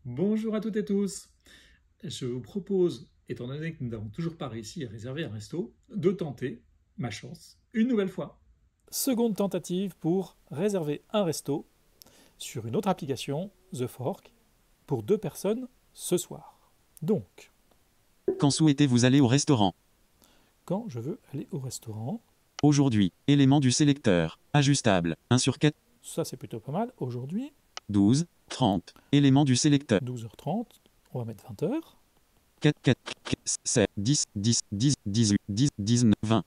Bonjour à toutes et tous. Je vous propose, étant donné que nous n'avons toujours pas réussi à réserver un resto, de tenter ma chance une nouvelle fois. Seconde tentative pour réserver un resto sur une autre application, The Fork, pour 2 personnes ce soir. Donc, Quand souhaitez-vous aller au restaurant? quand je veux aller au restaurant, Aujourd'hui, élément du sélecteur. Ajustable. 1 sur 4, ça c'est plutôt pas mal. Aujourd'hui, 12, 30. Élément du sélecteur. 12h30, on va mettre 20h. 4, 4, 7, 10, 10, 10, 18, 10, 19, 20.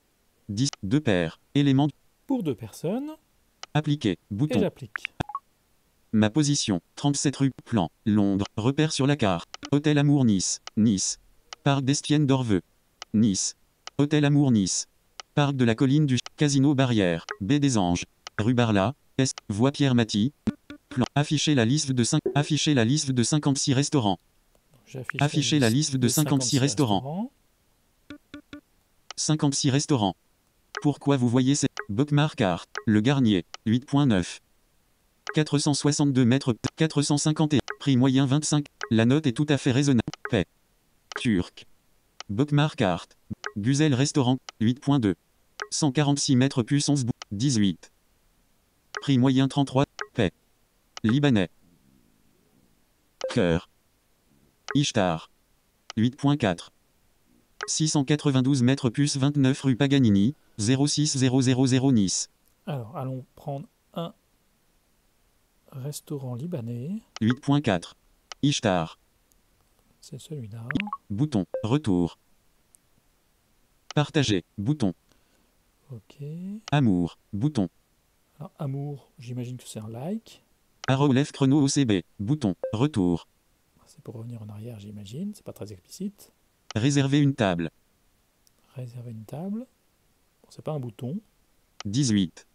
10, 2 paires. Élément. Pour 2 personnes, Appliquer. et Bouton. j'applique. Ma position. 37 rue Plan. Londres. Repère sur la carte. Hôtel Amour Nice. Nice. Parc d'Estienne d'Orveux. Nice. Hôtel Amour Nice. Parc de la Colline du Casino Barrière. Baie des Anges. Rue Barla. Est. Voie Pierre Maty. Plan. Afficher la liste de 5. Afficher la liste de 56 restaurants. J'affiche Afficher la liste de 56 restaurants. 56 restaurants. Pourquoi vous voyez ces bookmark art. Le Garnier. 8.9. 462 mètres. 451. Prix moyen 25. La note est tout à fait raisonnable. Paix. Turc. Bookmark art. Guzel restaurant. 8.2. 146 mètres plus 11. 18. Prix moyen 33. Paix. Libanais. Cœur. Ishtar. 8.4. 692 mètres plus 29 rue Paganini. 06000 Nice. Alors, allons prendre un restaurant libanais. 8.4. Ishtar. C'est celui-là. Bouton. Retour. Partager. Bouton. Ok. Amour. Bouton. Alors, amour, j'imagine que c'est un like. Arrowlef chrono OCB. Bouton. Retour. C'est pour revenir en arrière, j'imagine. C'est pas très explicite. Réserver une table. Réserver une table. Bon, c'est pas un bouton. 18.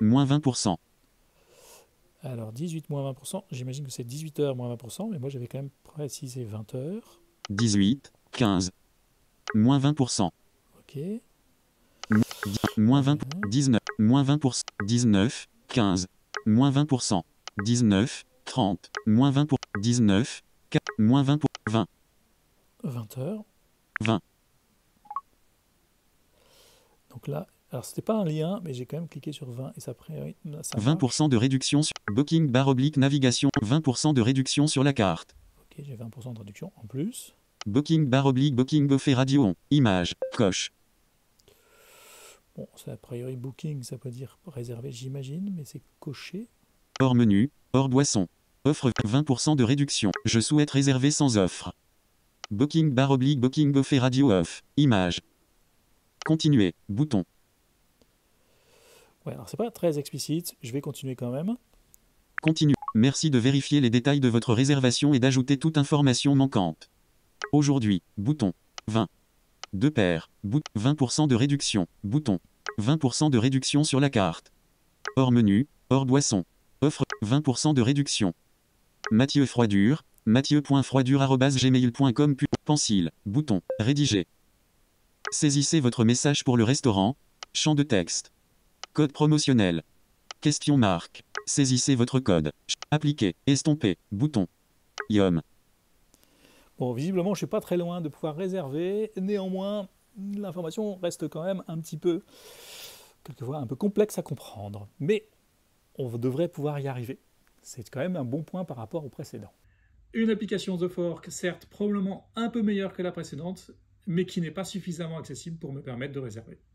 Moins 20%. Alors 18 moins 20%, j'imagine que c'est 18h moins 20%, mais moi j'avais quand même précisé 20h. 18. 15. Moins 20%. Ok. Moins 20. 19. Moins 20%. 19. 15. Moins 20%. 19. 30. Moins 20%. 19. 4. Moins 20%. 20. 20h. 20. Donc là, alors c'était pas un lien, mais j'ai quand même cliqué sur 20 et ça, ça 20% de réduction sur Booking / navigation. 20% de réduction sur la carte. Ok, j'ai 20% de réduction en plus. Booking / Booking buffet radio on. Image. Coche. Bon, c'est a priori booking, ça peut dire réservé, j'imagine, mais c'est coché. Hors menu. Hors boisson. Offre 20% de réduction. Je souhaite réserver sans offre. Booking / Booking buffet radio off. Image. Continuer. Bouton. Ouais, alors c'est pas très explicite, je vais continuer quand même. Continue. Merci de vérifier les détails de votre réservation et d'ajouter toute information manquante. Aujourd'hui. Bouton. 20. 2 paires. 20% de réduction. Bouton. 20% de réduction sur la carte. Hors menu. Hors boisson. Offre 20% de réduction. Mathieu Froidure. Mathieu.froidure@gmail.com. Pencil. Bouton. Rédiger. Saisissez votre message pour le restaurant. Champ de texte. Code promotionnel. Question marque. Saisissez votre code. Appliquer. Estomper. Bouton. Yom. Bon, visiblement, je suis pas très loin de pouvoir réserver. Néanmoins, l'information reste quand même un petit peu, quelquefois, un peu complexe à comprendre. Mais on devrait pouvoir y arriver. C'est quand même un bon point par rapport au précédent. Une application The Fork, certes probablement un peu meilleure que la précédente, mais qui n'est pas suffisamment accessible pour me permettre de réserver.